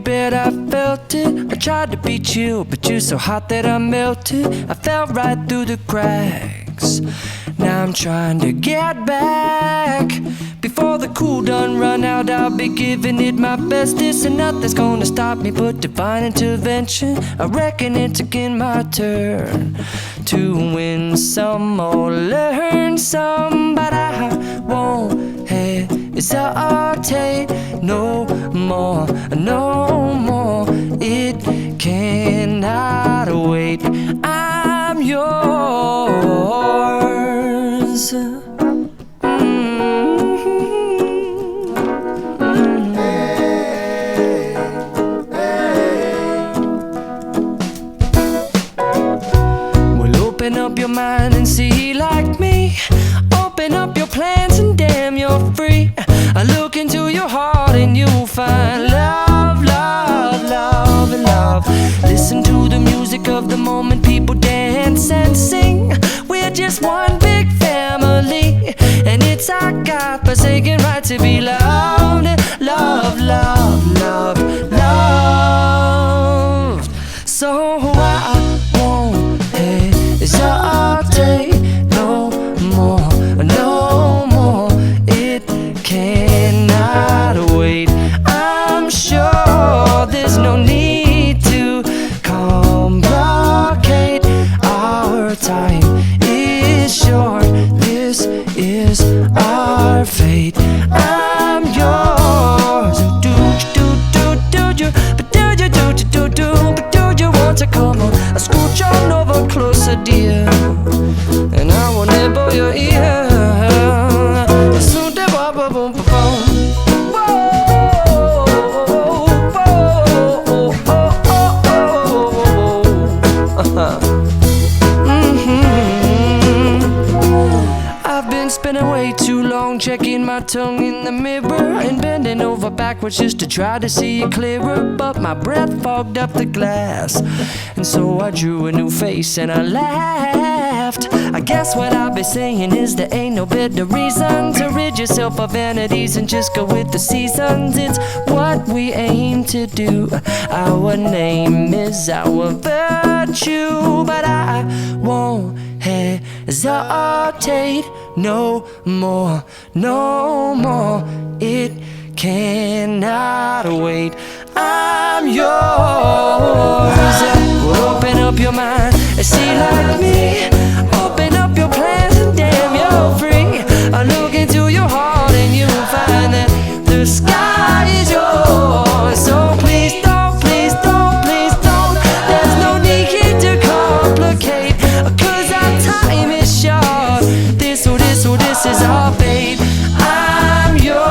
bet I felt it. I tried to be chill, but you're so hot that I melted. I fell right through the cracks. Now I'm trying to get back. Before the cool done run out, I'll be giving it my bestest, and nothing's gonna stop me but divine intervention. I reckon it's again my turn to win some or learn some, but I won't hesitate no more, no more. It cannot wait. I'm yours. Open up your mind and see like me. Open up your plans and damn, you're free. I look into your heart and you'll find love, love, love, and love. Listen to the music of the moment, people dance and sing. We're just one big family, and it's our God-forsaken right to be loved, love, love, love, loved. So I won't hesitate no more, no more. It cannot wait. I'm sure there's no need to complicate. Our time is short. This is our fate. I'm yours. Do you, but do you, but do you want to come on? I scooch on over closer, dear, and I will nibble your ear. Soon they boom, boom, boom, boom. I've been spending way too long checking my tongue in the mirror and bending over backwards just to try to see it clearer, but my breath fogged up the glass, and so I drew a new face and I laughed. I guess what I'll be saying is there ain't no better reason to rid yourself of vanities and just go with the seasons. It's what we aim to do. Our name is our virtue, but I won't hesitate no more, no more. It cannot wait. I'm yours. Open up your mind and see like me. Open up your plans and damn, you're free. I look into your heart and you'll find that the sky is yours. So please don't, please don't, please don't. There's no need here to complicate, 'cause our time is short. This is our fate. I'm yours.